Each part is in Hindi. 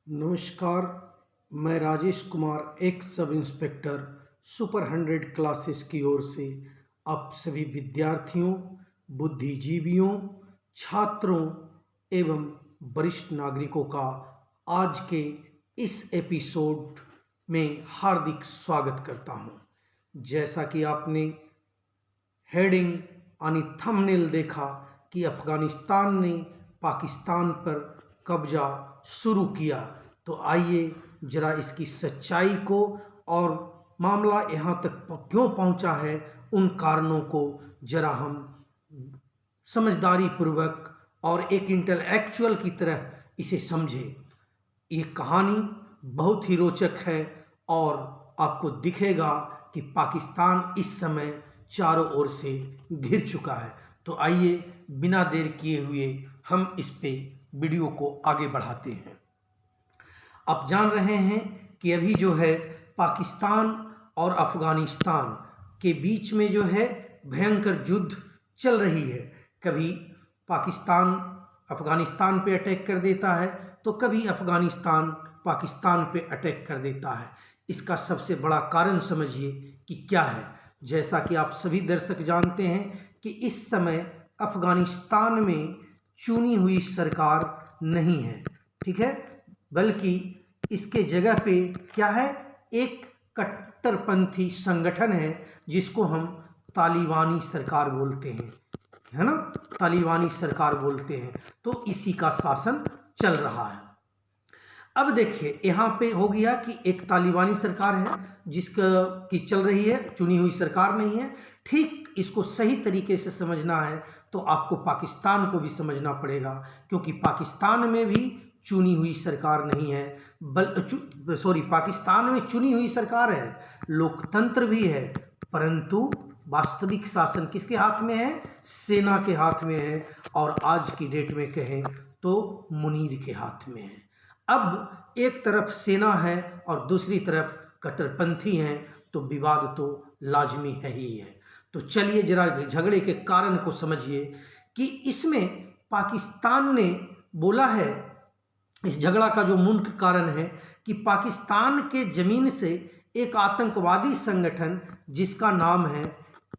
नमस्कार। मैं Rajesh Kumar, x sub inspector super 100 classes की ओर से आप सभी विद्यार्थियों, बुद्धिजीवियों, छात्रों एवं वरिष्ठ नागरिकों का आज के इस एपिसोड में हार्दिक स्वागत करता हूं। जैसा कि आपने हेडिंग यानी थंबनेल देखा कि अफगानिस्तान ने पाकिस्तान पर कब्जा शुरू किया, तो आइए जरा इसकी सच्चाई को और मामला यहाँ तक क्यों पहुँचा है उन कारणों को जरा हम समझदारी पूर्वक और एक इंटेलेक्चुअल की तरह इसे समझें। ये कहानी बहुत ही रोचक है और आपको दिखेगा कि पाकिस्तान इस समय चारों ओर से घिर चुका है। तो आइए बिना देर किए हुए हम इस पे वीडियो को आगे बढ़ाते हैं। आप जान रहे हैं कि अभी जो है पाकिस्तान और अफगानिस्तान के बीच में जो है भयंकर युद्ध चल रही है। कभी पाकिस्तान अफगानिस्तान पे अटैक कर देता है तो कभी अफगानिस्तान पाकिस्तान पे अटैक कर देता है। इसका सबसे बड़ा कारण समझिए कि क्या है। जैसा कि आप सभी दर्शक जानते हैं कि इस समय अफगानिस्तान में चुनी हुई सरकार नहीं है, ठीक है, बल्कि इसके जगह पे क्या है, एक कट्टरपंथी संगठन है जिसको हम तालिबानी सरकार बोलते हैं, है ना, तालिबानी सरकार बोलते हैं। तो इसी का शासन चल रहा है। अब देखिए यहाँ पे हो गया कि एक तालिबानी सरकार है जिसका की चल रही है, चुनी हुई सरकार नहीं है। ठीक इसको सही तरीके से समझना है तो आपको पाकिस्तान को भी समझना पड़ेगा, क्योंकि पाकिस्तान में भी चुनी हुई सरकार नहीं है, पाकिस्तान में चुनी हुई सरकार है, लोकतंत्र भी है, परंतु वास्तविक शासन किसके हाथ में है? सेना के हाथ में है, और आज की डेट में कहें तो मुनीर के हाथ में है। अब एक तरफ सेना है और दूसरी तरफ कट्टरपंथी हैं, तो विवाद तो लाजमी है ही है। तो चलिए जरा झगड़े के कारण को समझिए कि इसमें पाकिस्तान ने बोला है, इस झगड़ा का जो मुख्य कारण है कि पाकिस्तान के जमीन से एक आतंकवादी संगठन जिसका नाम है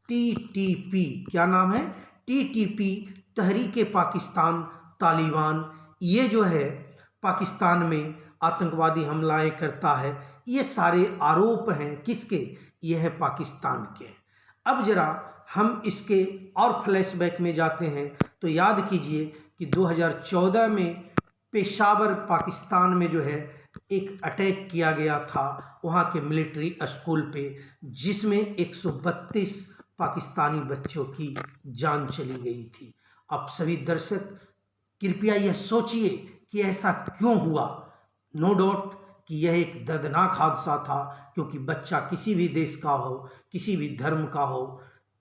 टीटीपी, क्या नाम है? टीटीपी, तहरीके पाकिस्तान तालिबान, ये जो है पाकिस्तान में आतंकवादी हमलाएं करता है। ये सारे आरोप हैं किसके? ये है पाकिस्तान के। अब जरा हम इसके और फ्लैशबैक में जाते हैं तो याद कीजिए कि 2014 में पेशावर पाकिस्तान में जो है एक अटैक किया गया था वहाँ के मिलिट्री स्कूल पे, जिसमें 132 पाकिस्तानी बच्चों की जान चली गई थी। आप सभी दर्शक कृपया यह सोचिए कि ऐसा क्यों हुआ। नो डाउट कि यह एक दर्दनाक हादसा था, क्योंकि बच्चा किसी भी देश का हो, किसी भी धर्म का हो,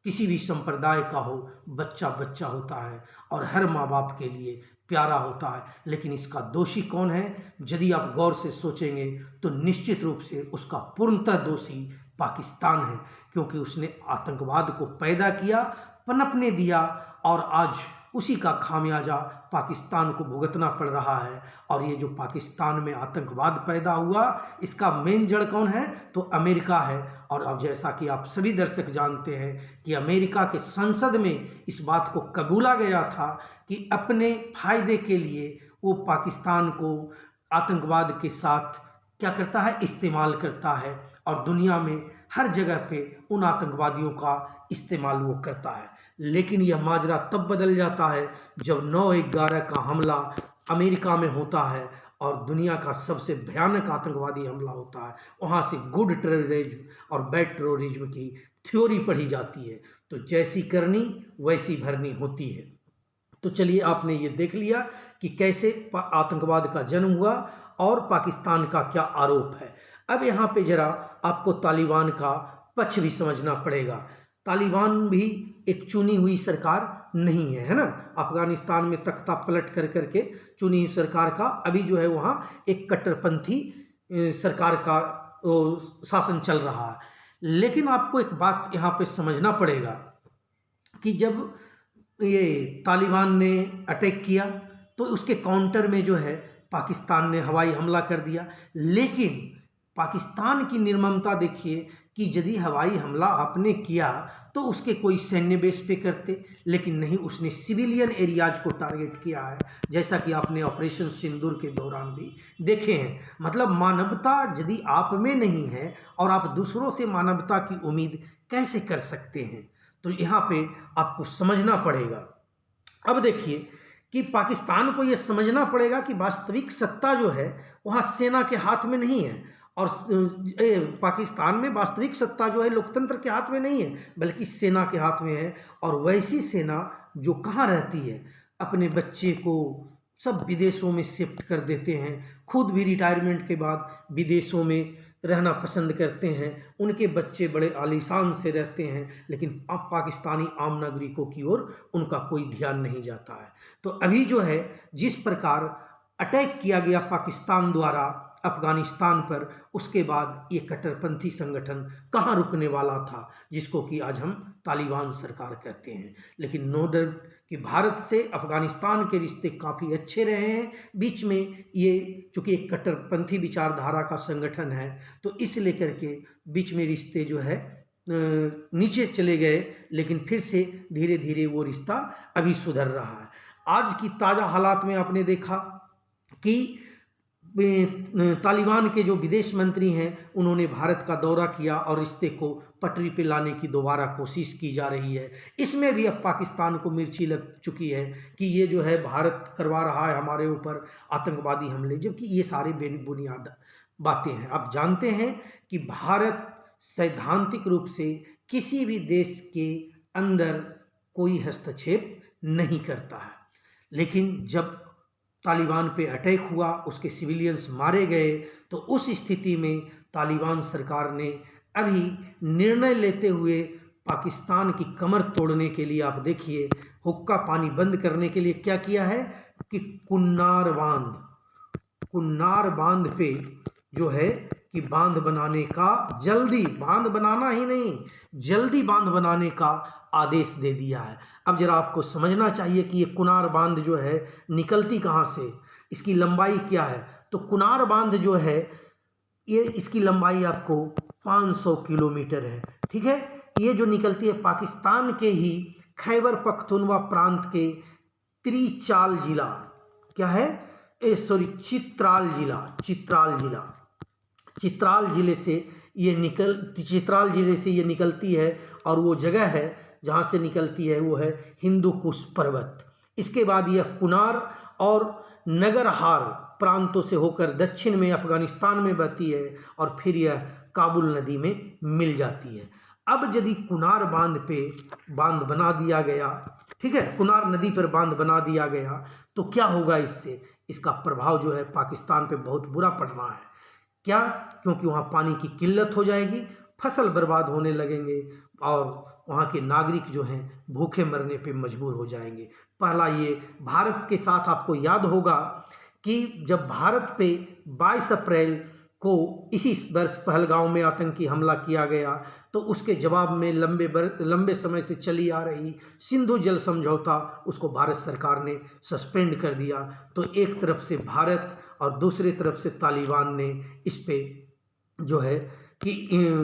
किसी भी संप्रदाय का हो, बच्चा बच्चा होता है और हर माँ बाप के लिए प्यारा होता है। लेकिन इसका दोषी कौन है? यदि आप गौर से सोचेंगे तो निश्चित रूप से उसका पूर्णतः दोषी पाकिस्तान है, क्योंकि उसने आतंकवाद को पैदा किया, पनपने दिया, और आज उसी का खामियाजा पाकिस्तान को भुगतना पड़ रहा है। और ये जो पाकिस्तान में आतंकवाद पैदा हुआ, इसका मेन जड़ कौन है? तो अमेरिका है। और अब जैसा कि आप सभी दर्शक जानते हैं कि अमेरिका के संसद में इस बात को कबूला गया था कि अपने फायदे के लिए वो पाकिस्तान को आतंकवाद के साथ क्या करता है? इस्तेमाल करता है, और दुनिया में हर जगह पे उन आतंकवादियों का इस्तेमाल वो करता है। लेकिन यह माजरा तब बदल जाता है जब 9/11 का हमला अमेरिका में होता है और दुनिया का सबसे भयानक आतंकवादी हमला होता है। वहाँ से गुड टेररिज्म और बैड टेररिज्म की थ्योरी पढ़ी जाती है। तो जैसी करनी वैसी भरनी होती है। तो चलिए, आपने ये देख लिया कि कैसे आतंकवाद का जन्म हुआ और पाकिस्तान का क्या आरोप है। अब यहाँ पे जरा आपको तालिबान का पक्ष भी समझना पड़ेगा। तालिबान भी एक चुनी हुई सरकार नहीं है, है ना। अफगानिस्तान में तख्ता पलट कर करके चुनी हुई सरकार का अभी जो है वहाँ एक कट्टरपंथी सरकार का शासन चल रहा है। लेकिन आपको एक बात यहाँ पे समझना पड़ेगा कि जब ये तालिबान ने अटैक किया तो उसके काउंटर में जो है पाकिस्तान ने हवाई हमला कर दिया। लेकिन पाकिस्तान की निर्ममता देखिए कि यदि हवाई हमला आपने किया तो उसके कोई सैन्य बेस पे करते, लेकिन नहीं, उसने सिविलियन एरियाज को टारगेट किया है, जैसा कि आपने ऑपरेशन सिंदूर के दौरान भी देखे हैं। मतलब मानवता यदि आप में नहीं है और आप दूसरों से मानवता की उम्मीद कैसे कर सकते हैं, तो यहाँ पे आपको समझना पड़ेगा। अब देखिए कि पाकिस्तान को ये समझना पड़ेगा कि वास्तविक सत्ता जो है वहाँ सेना के हाथ में नहीं है, और पाकिस्तान में वास्तविक सत्ता जो है लोकतंत्र के हाथ में नहीं है, बल्कि सेना के हाथ में है। और वैसी सेना जो कहाँ रहती है, अपने बच्चे को सब विदेशों में शिफ्ट कर देते हैं, खुद भी रिटायरमेंट के बाद विदेशों में रहना पसंद करते हैं, उनके बच्चे बड़े आलीशान से रहते हैं, लेकिन अब पाकिस्तानी आम नागरिकों की ओर उनका कोई ध्यान नहीं जाता है। तो अभी जो है जिस प्रकार अटैक किया गया पाकिस्तान द्वारा अफगानिस्तान पर, उसके बाद ये कट्टरपंथी संगठन कहाँ रुकने वाला था, जिसको कि आज हम तालिबान सरकार कहते हैं। लेकिन नो डाउट कि भारत से अफगानिस्तान के रिश्ते काफ़ी अच्छे रहे हैं। बीच में ये चूँकि एक कट्टरपंथी विचारधारा का संगठन है, तो इस लेकर के बीच में रिश्ते जो है नीचे चले गए, लेकिन फिर से धीरे धीरे वो रिश्ता अभी सुधर रहा है। आज की ताज़ा हालात में आपने देखा कि तालिबान के जो विदेश मंत्री हैं उन्होंने भारत का दौरा किया और रिश्ते को पटरी पे लाने की दोबारा कोशिश की जा रही है। इसमें भी अब पाकिस्तान को मिर्ची लग चुकी है कि ये जो है भारत करवा रहा है हमारे ऊपर आतंकवादी हमले, जबकि ये सारे बेबुनियाद बातें हैं। आप जानते हैं कि भारत सैद्धांतिक रूप से किसी भी देश के अंदर कोई हस्तक्षेप नहीं करता है, लेकिन जब तालिबान पे अटैक हुआ, उसके सिविलियंस मारे गए, तो उस स्थिति में तालिबान सरकार ने अभी निर्णय लेते हुए पाकिस्तान की कमर तोड़ने के लिए, आप देखिए, हुक्का पानी बंद करने के लिए क्या किया है कि कुन्नार बांध पे जो है कि बांध बनाने का, जल्दी बांध बनाना ही नहीं, जल्दी बांध बनाने का आदेश दे दिया है। अब जरा आपको समझना चाहिए कि ये कुनार बांध जो है निकलती कहाँ से, इसकी लंबाई क्या है। तो कुनार बांध जो है ये, इसकी लंबाई आपको 500 किलोमीटर है, ठीक है। ये जो निकलती है पाकिस्तान के ही खैबर पख्तूनवा प्रांत के त्रिचाल जिला, क्या है, चित्राल जिले से ये निकलती है, और वो जगह है जहाँ से निकलती है वो है हिंदू कुश पर्वत। इसके बाद यह कुनार और नगरहार प्रांतों से होकर दक्षिण में अफगानिस्तान में बहती है, और फिर यह काबुल नदी में मिल जाती है। अब यदि कुनार बांध पे बांध बना दिया गया, ठीक है, कुनार नदी पर बांध बना दिया गया, तो क्या होगा इससे, इसका प्रभाव जो है पाकिस्तान पे बहुत बुरा पड़ना है। क्या? क्योंकि वहाँ पानी की किल्लत हो जाएगी, फसल बर्बाद होने लगेंगे, और वहाँ के नागरिक जो हैं भूखे मरने पे मजबूर हो जाएंगे। पहला ये भारत के साथ आपको याद होगा कि जब भारत पे 22 अप्रैल को इसी वर्ष पहलगांव में आतंकी हमला किया गया, तो उसके जवाब में लंबे समय से चली आ रही सिंधु जल समझौता, उसको भारत सरकार ने सस्पेंड कर दिया। तो एक तरफ से भारत और दूसरी तरफ से तालिबान ने इस पे जो है कि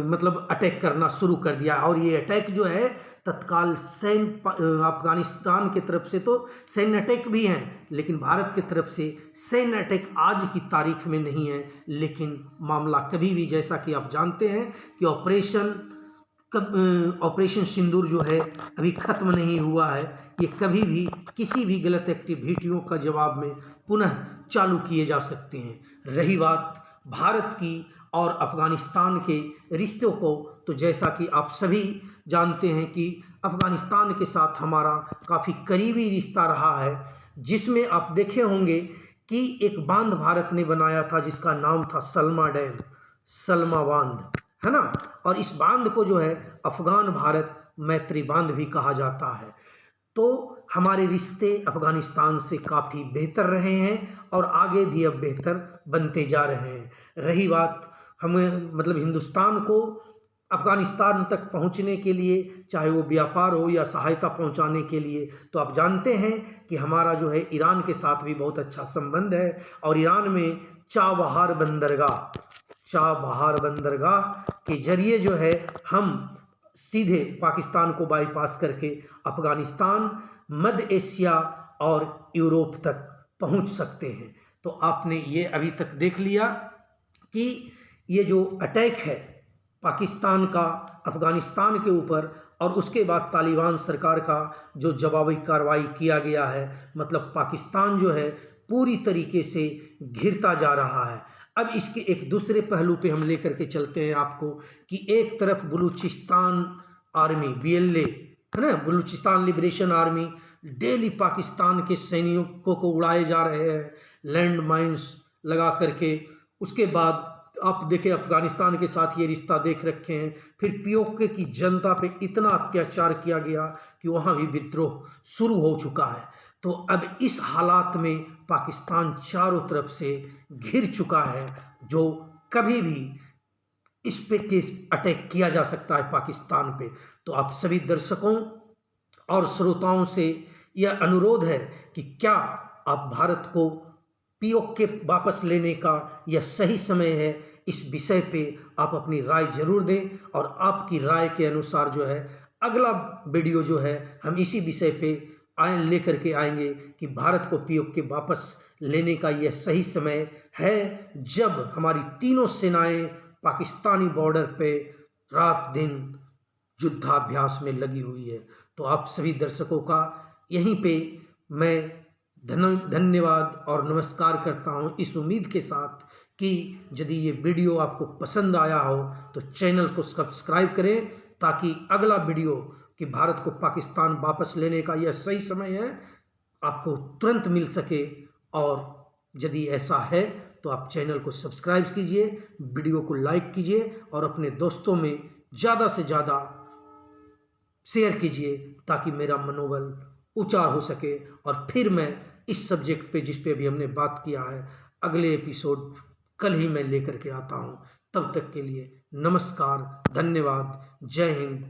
मतलब अटैक करना शुरू कर दिया। और ये अटैक जो है तत्काल अफगानिस्तान की तरफ से तो सैन्य अटैक भी हैं, लेकिन भारत की तरफ से सैन्य अटैक आज की तारीख में नहीं है। लेकिन मामला कभी भी, जैसा कि आप जानते हैं कि ऑपरेशन सिंदूर जो है अभी ख़त्म नहीं हुआ है, ये कभी भी किसी भी गलत एक्टिविटियों का जवाब में पुनः चालू किए जा सकते हैं। रही बात भारत की और अफ़गानिस्तान के रिश्तों को, तो जैसा कि आप सभी जानते हैं कि अफ़गानिस्तान के साथ हमारा काफ़ी करीबी रिश्ता रहा है, जिसमें आप देखे होंगे कि एक बांध भारत ने बनाया था जिसका नाम था सलमा बांध, है ना। और इस बांध को जो है अफ़गान भारत मैत्री बांध भी कहा जाता है। तो हमारे रिश्ते अफ़गानिस्तान से काफ़ी बेहतर रहे हैं और आगे भी अब बेहतर बनते जा रहे हैं। रही बात हमें मतलब हिंदुस्तान को अफ़गानिस्तान तक पहुंचने के लिए, चाहे वो व्यापार हो या सहायता पहुंचाने के लिए, तो आप जानते हैं कि हमारा जो है ईरान के साथ भी बहुत अच्छा संबंध है और ईरान में चाबहार बंदरगाह के जरिए जो है हम सीधे पाकिस्तान को बाईपास करके अफगानिस्तान, मध्य एशिया और यूरोप तक पहुंच सकते हैं। तो आपने ये अभी तक देख लिया कि ये जो अटैक है पाकिस्तान का अफगानिस्तान के ऊपर और उसके बाद तालिबान सरकार का जो जवाबी कार्रवाई किया गया है, मतलब पाकिस्तान जो है पूरी तरीके से घिरता जा रहा है। अब इसके एक दूसरे पहलू पे हम लेकर के चलते हैं आपको कि एक तरफ बलूचिस्तान आर्मी BLA है ना, Balochistan liberation army daily Pakistan के सैनिकों को उड़ाए जा रहे हैं लैंड माइंस लगा करके। उसके बाद आप देखें अफगानिस्तान के साथ ये रिश्ता देख रखे हैं, फिर POK की जनता पे इतना अत्याचार किया गया कि वहाँ भी विद्रोह शुरू हो चुका है। तो अब इस हालात में पाकिस्तान चारों तरफ से घिर चुका है, जो कभी भी इस पे केस अटैक किया जा सकता है पाकिस्तान पे। तो आप सभी दर्शकों और श्रोताओं से यह अनुरोध है कि क्या आप भारत को POK वापस लेने का यह सही समय है, इस विषय पे आप अपनी राय जरूर दें और आपकी राय के अनुसार जो है अगला वीडियो जो है हम इसी विषय पे लेकर के आएंगे कि भारत को POK वापस लेने का यह सही समय है जब हमारी तीनों सेनाएं पाकिस्तानी बॉर्डर पे रात दिन युद्धाभ्यास में लगी हुई है। तो आप सभी दर्शकों का यहीं पे मैं धन्यवाद और नमस्कार करता हूं, इस उम्मीद के साथ कि यदि ये वीडियो आपको पसंद आया हो तो चैनल को सब्सक्राइब करें ताकि अगला वीडियो कि भारत को पाकिस्तान वापस लेने का यह सही समय है आपको तुरंत मिल सके। और यदि ऐसा है तो आप चैनल को सब्सक्राइब कीजिए, वीडियो को लाइक कीजिए और अपने दोस्तों में ज़्यादा से ज़्यादा शेयर कीजिए ताकि मेरा मनोबल ऊंचा हो सके और फिर मैं इस सब्जेक्ट पे जिस पे अभी हमने बात किया है अगले एपिसोड कल ही मैं लेकर के आता हूँ। तब तक के लिए नमस्कार, धन्यवाद, जय हिंद,